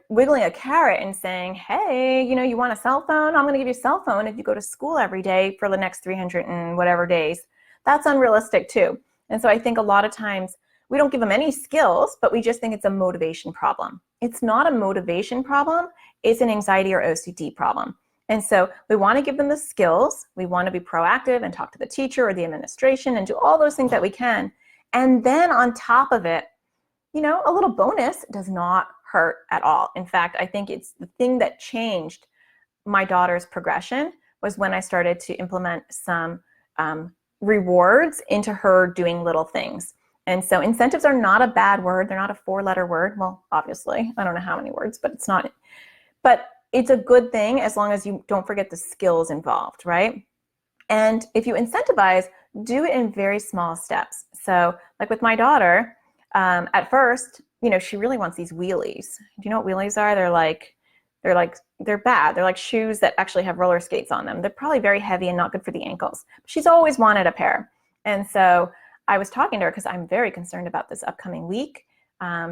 Speaker 1: wiggling a carrot and saying, hey, you want a cell phone? I'm going to give you a cell phone if you go to school every day for the next 300 and whatever days. That's unrealistic too. And so I think a lot of times we don't give them any skills, but we just think it's a motivation problem. It's not a motivation problem. It's an anxiety or OCD problem. And so we want to give them the skills. We want to be proactive and talk to the teacher or the administration and do all those things that we can. And then on top of it, a little bonus does not hurt at all. In fact, I think it's the thing that changed my daughter's progression was when I started to implement some rewards into her doing little things. And so incentives are not a bad word. They're not a 4-letter word. Well, obviously, I don't know how many words, but it's not. But it's a good thing as long as you don't forget the skills involved, right? And if you incentivize, do it in very small steps. So like with my daughter, at first, she really wants these wheelies. Do you know what wheelies are? They're bad. They're like shoes that actually have roller skates on them. They're probably very heavy and not good for the ankles. She's always wanted a pair. And so I was talking to her because I'm very concerned about this upcoming week,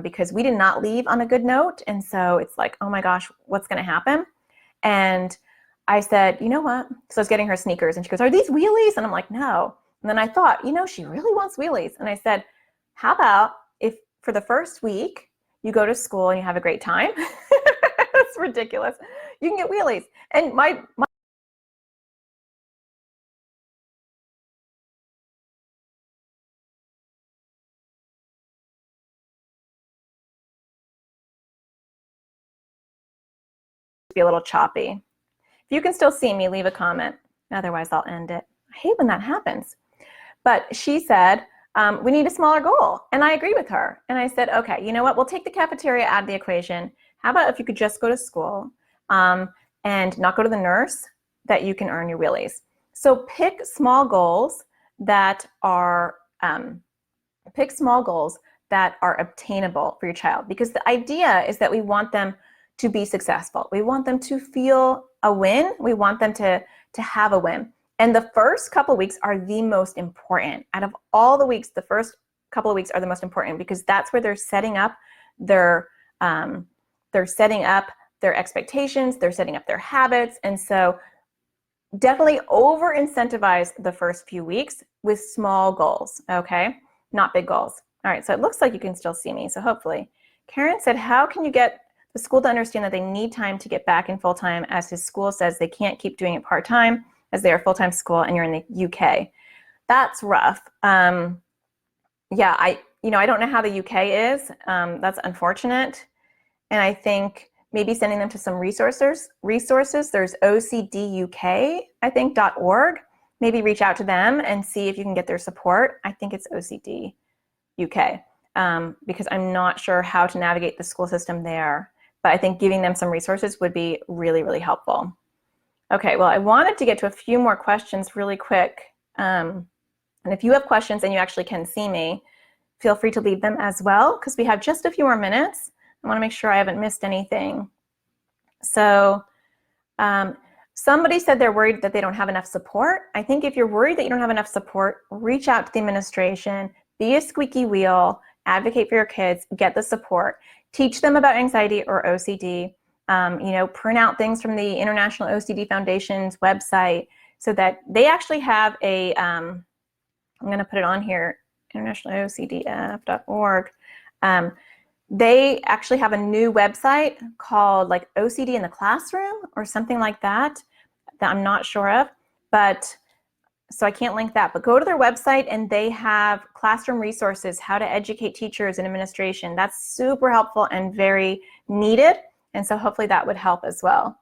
Speaker 1: because we did not leave on a good note. And so it's like, oh my gosh, what's going to happen? And I said, you know what? So I was getting her sneakers and she goes, are these wheelies? And I'm like, no. And then I thought, she really wants wheelies. And I said, how about if for the first week you go to school and you have a great time? That's ridiculous. You can get wheelies. And my be a little choppy. If you can still see me, leave a comment. Otherwise, I'll end it. I hate when that happens. But she said, we need a smaller goal. And I agree with her. And I said, okay, you know what? We'll take the cafeteria out of the equation. How about if you could just go to school and not go to the nurse, that you can earn your wheelies. So pick small goals that are obtainable for your child, because the idea is that we want them to be successful. We want them to feel a win. We want them to have a win. And the first couple of weeks are the most important. Out of all the weeks, the first couple of weeks are the most important, because that's where they're setting up their expectations, they're setting up their habits. And so definitely over incentivize the first few weeks with small goals, okay? Not big goals. All right, so it looks like you can still see me, so hopefully. Karen said, how can you get the school to understand that they need time to get back in full-time, as his school says they can't keep doing it part-time as they are full-time school and you're in the UK? That's rough. Yeah, I don't know how the UK is. That's unfortunate. And I think maybe sending them to some resources. There's OCDUK, I think, .org. Maybe reach out to them and see if you can get their support. I think it's OCD UK, because I'm not sure how to navigate the school system there. But I think giving them some resources would be really, really helpful. Okay, well, I wanted to get to a few more questions really quick. And if you have questions and you actually can see me, feel free to leave them as well, because we have just a few more minutes. I want to make sure I haven't missed anything. So somebody said they're worried that they don't have enough support. I think if you're worried that you don't have enough support, reach out to the administration, be a squeaky wheel, advocate for your kids, get the support, teach them about anxiety or OCD, print out things from the International OCD Foundation's website so that they actually have a, I'm going to put it on here, internationalocdf.org. They actually have a new website called like OCD in the Classroom or something like that I'm not sure of, but so I can't link that, but go to their website and they have classroom resources, how to educate teachers and administration. That's super helpful and very needed. And so hopefully that would help as well.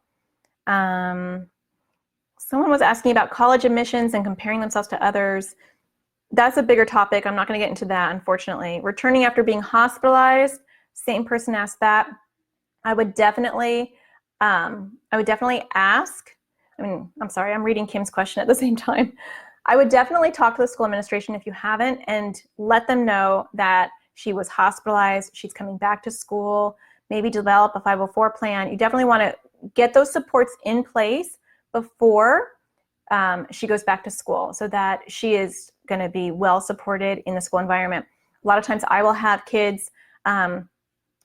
Speaker 1: Someone was asking about college admissions and comparing themselves to others. That's a bigger topic. I'm not going to get into that, unfortunately. Returning after being hospitalized, same person asked that. I would definitely ask, I'm sorry, I'm reading Kim's question at the same time. I would definitely talk to the school administration if you haven't and let them know that she was hospitalized, she's coming back to school, maybe develop a 504 plan. You definitely want to get those supports in place before she goes back to school so that she is going to be well supported in the school environment. A lot of times I will have kids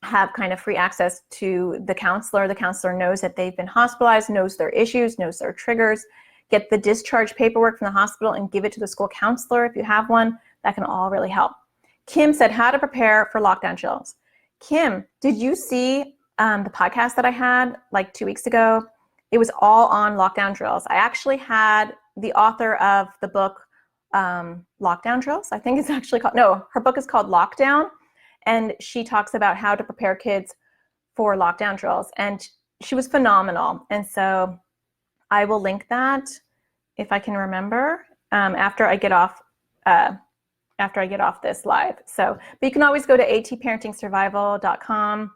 Speaker 1: have kind of free access to the counselor. The counselor knows that they've been hospitalized, knows their issues, knows their triggers. Get the discharge paperwork from the hospital and give it to the school counselor if you have one. That can all really help. Kim said, how to prepare for lockdown chills. Kim, did you see the podcast that I had like 2 weeks ago? It was all on lockdown drills. I actually had the author of the book, Lockdown Drills. I think it's actually called, no, her book is called Lockdown. And she talks about how to prepare kids for lockdown drills. And she was phenomenal. And so I will link that if I can remember after I get off this live. So, but you can always go to atparentingsurvival.com.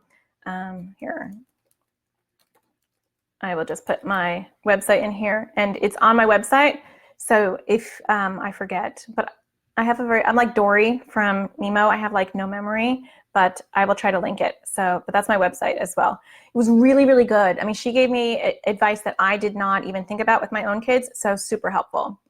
Speaker 1: Here, I will just put my website in here, and it's on my website. So if I forget, but I'm like Dory from Nemo. I have like no memory, but I will try to link it. So, but that's my website as well. It was really, really good. I mean, she gave me advice that I did not even think about with my own kids. So super helpful.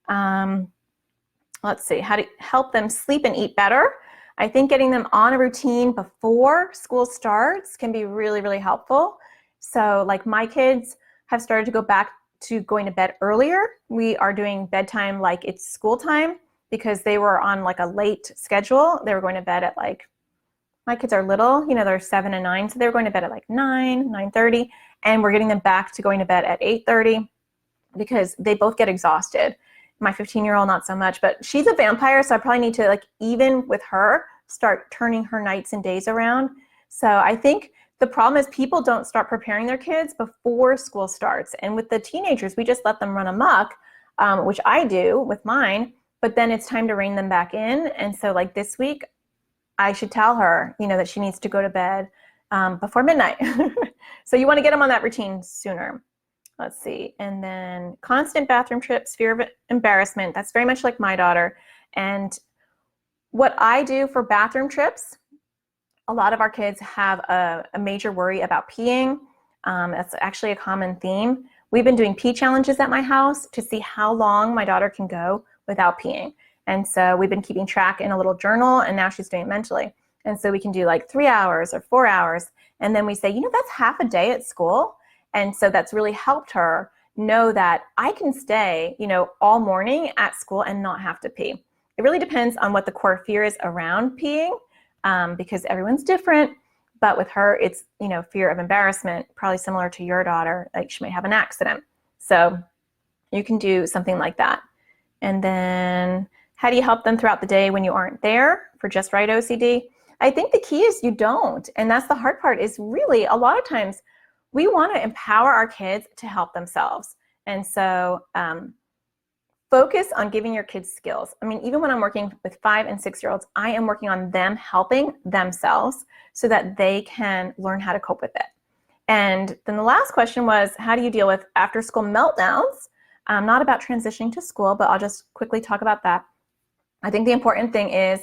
Speaker 1: Let's see, how to help them sleep and eat better. I think getting them on a routine before school starts can be really, really helpful. So like my kids have started to go back to going to bed earlier. We are doing bedtime like it's school time, because they were on like a late schedule. They were going to bed at like, my kids are little, they're 7 and 9. So they were going to bed at like 9:30, and we're getting them back to going to bed at 8:30 because they both get exhausted. My 15-year-old, not so much, but she's a vampire. So I probably need to, like, even with her, start turning her nights and days around. So I think the problem is people don't start preparing their kids before school starts. And with the teenagers, we just let them run amok, which I do with mine. But then it's time to rein them back in. And so like this week, I should tell her, that she needs to go to bed before midnight. So you want to get them on that routine sooner. Let's see. And then constant bathroom trips, fear of embarrassment. That's very much like my daughter. And what I do for bathroom trips, a lot of our kids have a major worry about peeing. That's actually a common theme. We've been doing pee challenges at my house to see how long my daughter can go without peeing. And so we've been keeping track in a little journal, and now she's doing it mentally. And so we can do like 3 hours or 4 hours. And then we say, that's half a day at school. And so that's really helped her know that I can stay, all morning at school and not have to pee. It really depends on what the core fear is around peeing, because everyone's different. But with her, it's, fear of embarrassment, probably similar to your daughter, like she might have an accident. So you can do something like that. And then how do you help them throughout the day when you aren't there for just right OCD? I think the key is you don't. And that's the hard part, is really a lot of times we want to empower our kids to help themselves. And so focus on giving your kids skills. I mean, even when I'm working with 5 and 6-year-olds, I am working on them helping themselves so that they can learn how to cope with it. And then the last question was, how do you deal with after school meltdowns? Not about transitioning to school, but I'll just quickly talk about that. I think the important thing is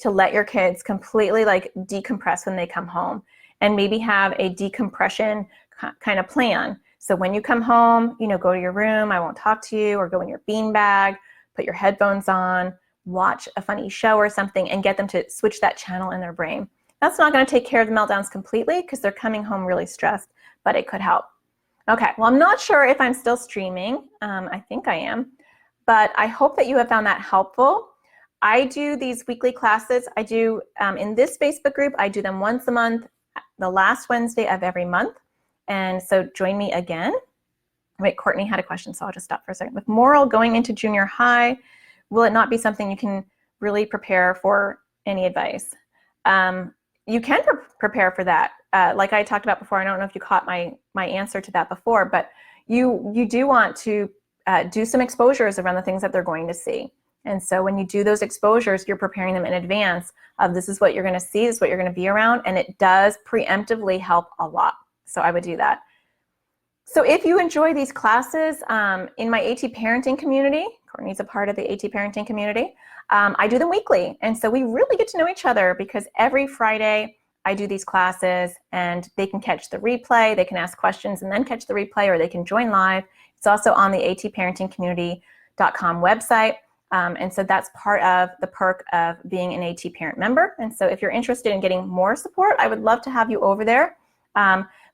Speaker 1: to let your kids completely like decompress when they come home, and maybe have a decompression kind of plan. So when you come home, go to your room, I won't talk to you, or go in your beanbag, put your headphones on, watch a funny show or something, and get them to switch that channel in their brain. That's not going to take care of the meltdowns completely because they're coming home really stressed, but it could help. Okay, well, I'm not sure if I'm still streaming. I think I am, but I hope that you have found that helpful. I do these weekly classes. I do in this Facebook group, I do them once a month, the last Wednesday of every month. And so join me again. Wait, Courtney had a question, so I'll just stop for a second. With Moral going into junior high, will it not be something you can really prepare for? Any advice? You can prepare for that. Like I talked about before, I don't know if you caught my answer to that before, but you do want to do some exposures around the things that they're going to see. And so when you do those exposures, you're preparing them in advance of this is what you're going to see, this is what you're going to be around, and it does preemptively help a lot. So I would do that. So if you enjoy these classes in my AT parenting community, Courtney's a part of the AT parenting community, I do them weekly. And so we really get to know each other because every Friday I do these classes and they can catch the replay, they can ask questions and then catch the replay, or they can join live. It's also on the atparentingcommunity.com website. And so that's part of the perk of being an AT parent member. And so if you're interested in getting more support, I would love to have you over there.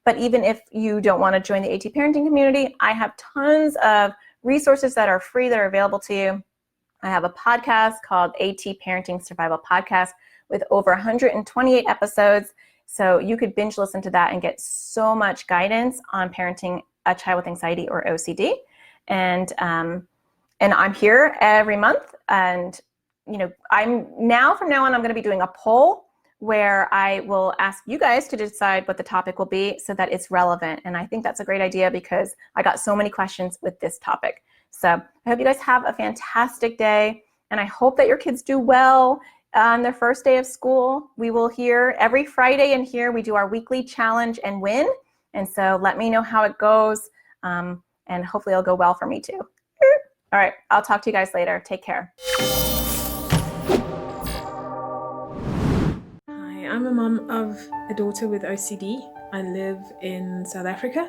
Speaker 1: But even if you don't want to join the AT parenting community, I have tons of resources that are free that are available to you. I have a podcast called AT Parenting Survival Podcast with over 128 episodes. So you could binge listen to that and get so much guidance on parenting a child with anxiety or OCD. And I'm here every month. And from now on, I'm going to be doing a poll where I will ask you guys to decide what the topic will be so that it's relevant. And I think that's a great idea because I got so many questions with this topic. So I hope you guys have a fantastic day, and I hope that your kids do well on their first day of school. We will hear every Friday in here, we do our weekly challenge and win. And so let me know how it goes, and hopefully it'll go well for me too. All right, I'll talk to you guys later. Take care.
Speaker 2: I'm a mum of a daughter with OCD. I live in South Africa,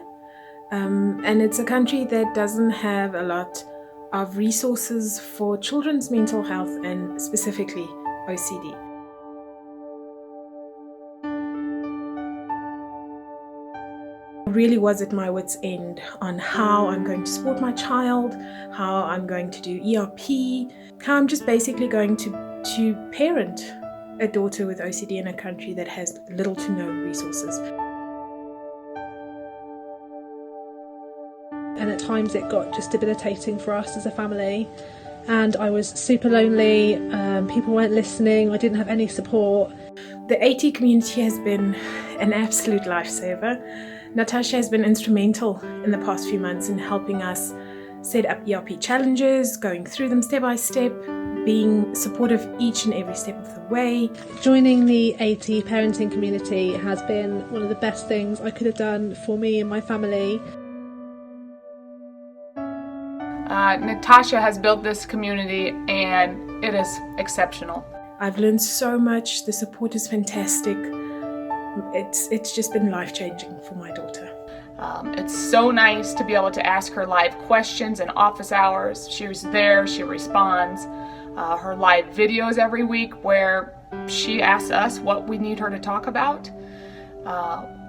Speaker 2: and it's a country that doesn't have a lot of resources for children's mental health and specifically OCD. I really was at my wit's end on how I'm going to support my child, how I'm going to do ERP, how I'm just basically going to parent a daughter with OCD in a country that has little to no resources.
Speaker 3: And at times it got just debilitating for us as a family, and I was super lonely. People weren't listening, I didn't have any support.
Speaker 2: The AT community has been an absolute lifesaver. Natasha has been instrumental in the past few months in helping us set up ERP challenges, going through them step by step, being supportive each and every step of the way.
Speaker 3: Joining the AT parenting community has been one of the best things I could have done for me and my family.
Speaker 4: Natasha has built this community and it is exceptional.
Speaker 2: I've learned so much. The support is fantastic. It's just been life-changing for my daughter.
Speaker 4: It's so nice to be able to ask her live questions in office hours. She's there, she responds. Her live videos every week where she asks us what we need her to talk about.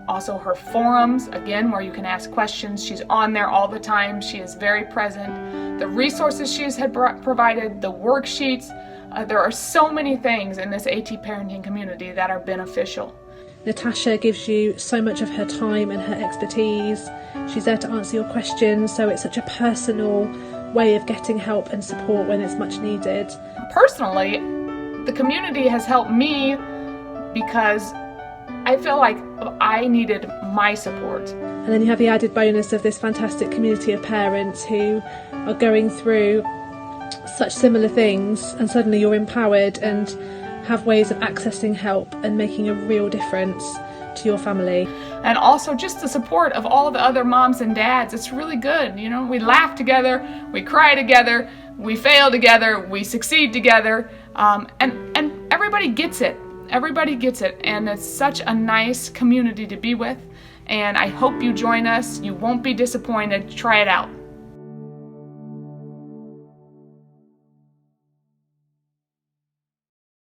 Speaker 4: Also her forums, again, where you can ask questions. She's on there all the time. She is very present. The resources she's had provided, the worksheets, there are so many things in this AT parenting community that are beneficial.
Speaker 3: Natasha gives you so much of her time and her expertise. She's there to answer your questions, so it's such a personal way of getting help and support when it's much needed.
Speaker 4: Personally, the community has helped me because I feel like I needed my support.
Speaker 3: And then you have the added bonus of this fantastic community of parents who are going through such similar things, and suddenly you're empowered and have ways of accessing help and making a real difference to your family.
Speaker 4: And also just the support of all the other moms and dads. It's really good. You know, we laugh together, we cry together, we fail together, we succeed together, and everybody gets it. Everybody gets it, and it's such a nice community to be with, and I hope you join us. You won't be disappointed. Try it out.